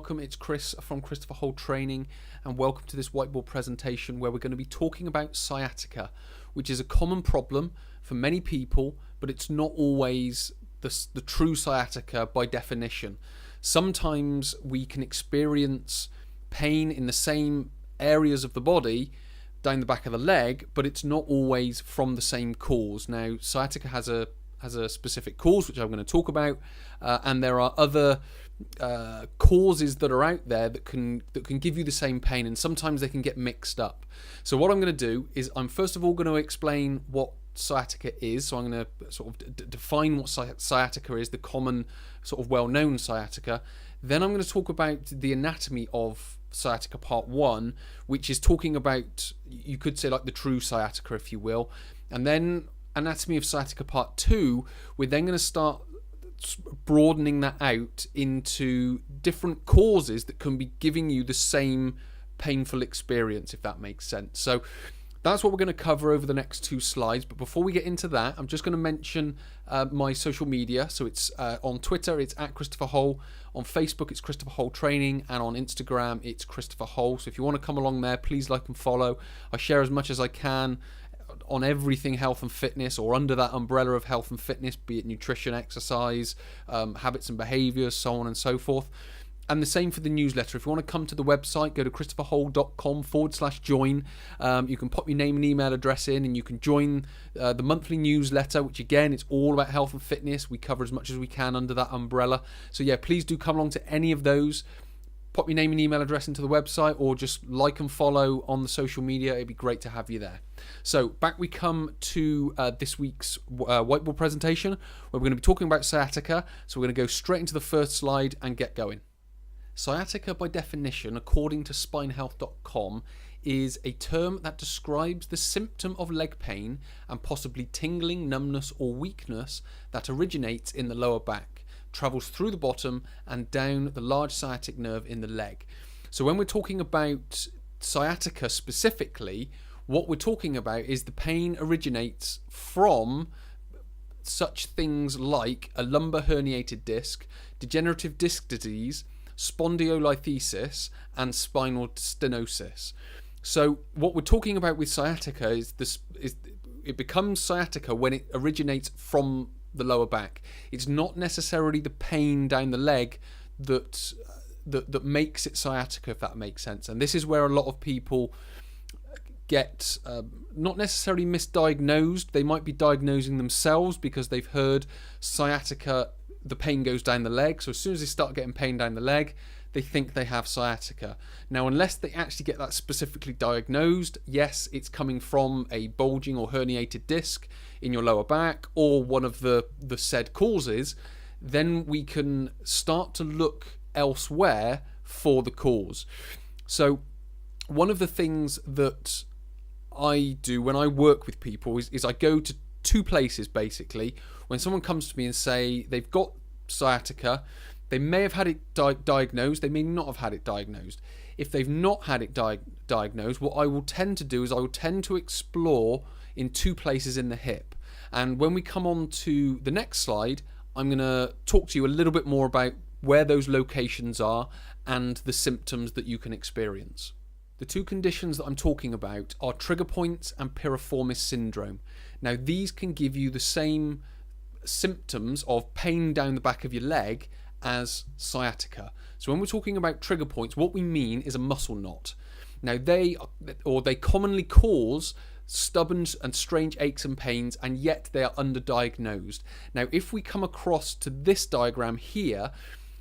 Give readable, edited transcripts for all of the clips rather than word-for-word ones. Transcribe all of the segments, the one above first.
welcome. It's Chris from Christopher Hole Training, and welcome to this whiteboard presentation where we're going to be talking about sciatica, which is a common problem for many people, but it's not always the true sciatica by definition. Sometimes we can experience pain in the same areas of the body down the back of the leg, but it's not always from the same cause. Now, sciatica has a specific cause, which I'm going to talk about, and there are other causes that are out there that can give you the same pain, and sometimes they can get mixed up. So what I'm going to do is I'm first of all going to explain what sciatica is. So I'm going to sort of define what sciatica is, the common sort of well-known sciatica. Then I'm going to talk about the anatomy of sciatica part 1, which is talking about, you could say, like the true sciatica, if you will. And then anatomy of sciatica part 2, we're then going to start broadening that out into different causes that can be giving you the same painful experience, if that makes sense. So that's what we're going to cover over the next 2 slides. But before we get into that, I'm just going to mention my social media. So it's on Twitter, it's @ChristopherHole. On Facebook, it's Christopher Hole Training. And on Instagram, it's Christopher Hole. So if you want to come along there, please like and follow. I share as much as I can on everything health and fitness, or under that umbrella of health and fitness, be it nutrition, exercise, habits and behaviors, so on and so forth. And the same for the newsletter. If you want to come to the website, go to christopherhole.com/join. You can pop your name and email address in, and you can join the monthly newsletter, which again, it's all about health and fitness. We cover as much as we can under that umbrella. So yeah, please do come along to any of those. Pop your name and email address into the website, or just like and follow on the social media. It'd be great to have you there. So back we come to this week's whiteboard presentation, where we're going to be talking about sciatica. So we're going to go straight into the first slide and get going. Sciatica, by definition, according to spinehealth.com, is a term that describes the symptom of leg pain and possibly tingling, numbness or weakness that originates in the lower back, travels through the bottom and down the large sciatic nerve in the leg. So when we're talking about sciatica specifically, what we're talking about is the pain originates from such things like a lumbar herniated disc, degenerative disc disease, spondylolisthesis and spinal stenosis. So what we're talking about with sciatica is it becomes sciatica when it originates from the lower back. It's not necessarily the pain down the leg that makes it sciatica, if that makes sense. And this is where a lot of people get not necessarily misdiagnosed. They might be diagnosing themselves because they've heard sciatica, the pain goes down the leg. So as soon as they start getting pain down the leg, they think they have sciatica. Now, unless they actually get that specifically diagnosed, yes, it's coming from a bulging or herniated disc in your lower back, or one of the said causes, then we can start to look elsewhere for the cause. So one of the things that I do when I work with people is I go to 2 places, basically. When someone comes to me and say they've got sciatica, they may have had it diagnosed, they may not have had it diagnosed. If they've not had it diagnosed, what I will tend to do is I will tend to explore in 2 places in the hip. And when we come on to the next slide, I'm going to talk to you a little bit more about where those locations are and the symptoms that you can experience. The 2 conditions that I'm talking about are trigger points and piriformis syndrome. Now, these can give you the same symptoms of pain down the back of your leg as sciatica. So when we're talking about trigger points, what we mean is a muscle knot. Now, they commonly cause stubborn and strange aches and pains, and yet they are underdiagnosed. Now, if we come across to this diagram here,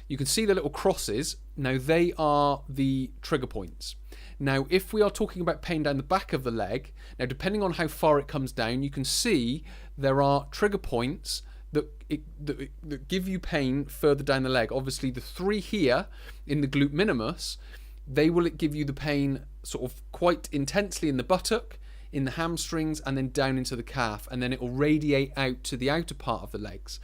you can see the little crosses. Now, they are the trigger points. Now, if we are talking about pain down the back of the leg, now depending on how far it comes down, you can see there are trigger points that give you pain further down the leg. Obviously, the 3 here in the glute minimus, they will give you the pain sort of quite intensely in the buttock, in the hamstrings, and then down into the calf, and then it will radiate out to the outer part of the legs.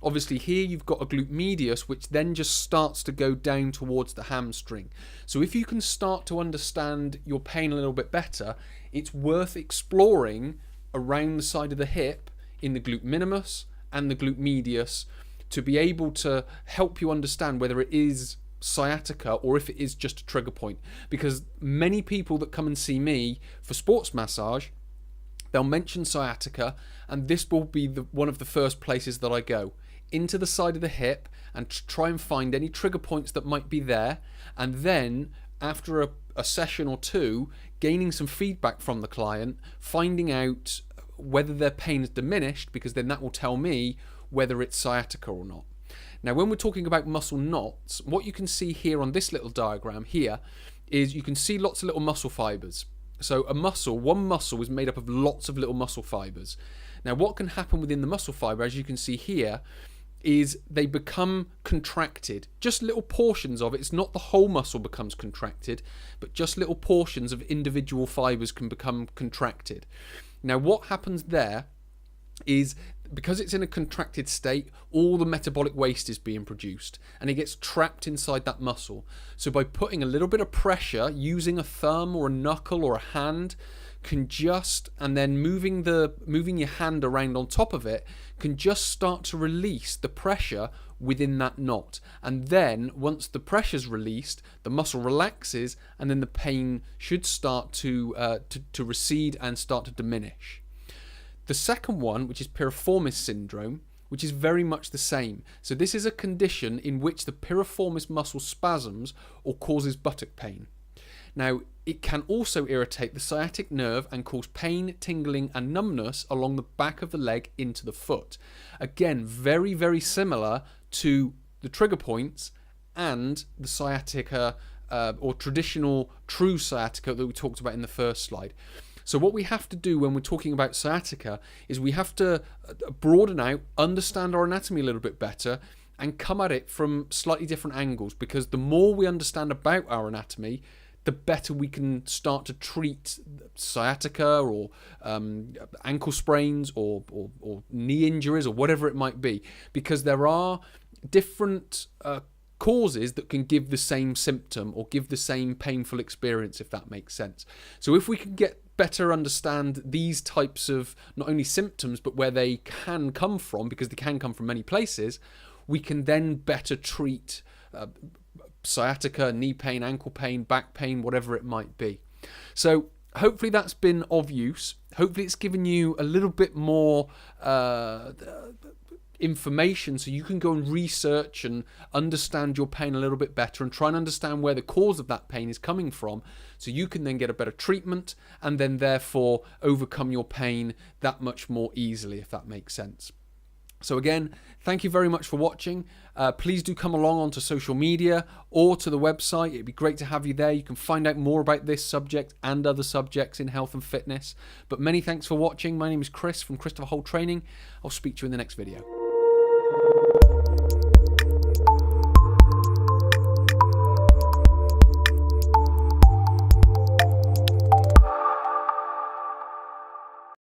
Obviously here you've got a glute medius, which then just starts to go down towards the hamstring. So if you can start to understand your pain a little bit better, it's worth exploring around the side of the hip in the glute minimus and the glute medius to be able to help you understand whether it is sciatica or if it is just a trigger point. Because many people that come and see me for sports massage, they'll mention sciatica, and this will be one of the first places that I go. Into the side of the hip and try and find any trigger points that might be there, and then after a session or two, gaining some feedback from the client, finding out whether their pain has diminished, because then that will tell me whether it's sciatica or not. Now, when we're talking about muscle knots, what you can see here on this little diagram here is you can see lots of little muscle fibers. So one muscle is made up of lots of little muscle fibers. Now, what can happen within the muscle fiber, as you can see here, is they become contracted. Just little portions of it. It's not the whole muscle becomes contracted, but just little portions of individual fibers can become contracted. Now, what happens there is, because it's in a contracted state, all the metabolic waste is being produced and it gets trapped inside that muscle. So by putting a little bit of pressure, using a thumb or a knuckle or a hand, and then moving your hand around on top of it, can just start to release the pressure within that knot. And then once the pressure's released, the muscle relaxes, and then the pain should start to recede and start to diminish. The second one, which is Piriformis Syndrome, which is very much the same. So this is a condition in which the piriformis muscle spasms or causes buttock pain. Now, it can also irritate the sciatic nerve and cause pain, tingling and numbness along the back of the leg into the foot. Again, very, very similar to the trigger points and the sciatica or traditional true sciatica that we talked about in the first slide. So what we have to do when we're talking about sciatica is we have to broaden out, understand our anatomy a little bit better, and come at it from slightly different angles, because the more we understand about our anatomy, the better we can start to treat sciatica or ankle sprains or knee injuries or whatever it might be, because there are different causes that can give the same symptom or give the same painful experience, if that makes sense. So if we can better understand these types of not only symptoms but where they can come from, because they can come from many places, we can then better treat sciatica, knee pain, ankle pain, back pain, whatever it might be. So hopefully that's been of use. Hopefully it's given you a little bit more information so you can go and research and understand your pain a little bit better and try and understand where the cause of that pain is coming from, so you can then get a better treatment and then therefore overcome your pain that much more easily, if that makes sense. So again, thank you very much for watching. Please do come along onto social media or to the website. It'd be great to have you there. You can find out more about this subject and other subjects in health and fitness. But many thanks for watching. My name is Chris from Christopher Holt Training. I'll speak to you in the next video.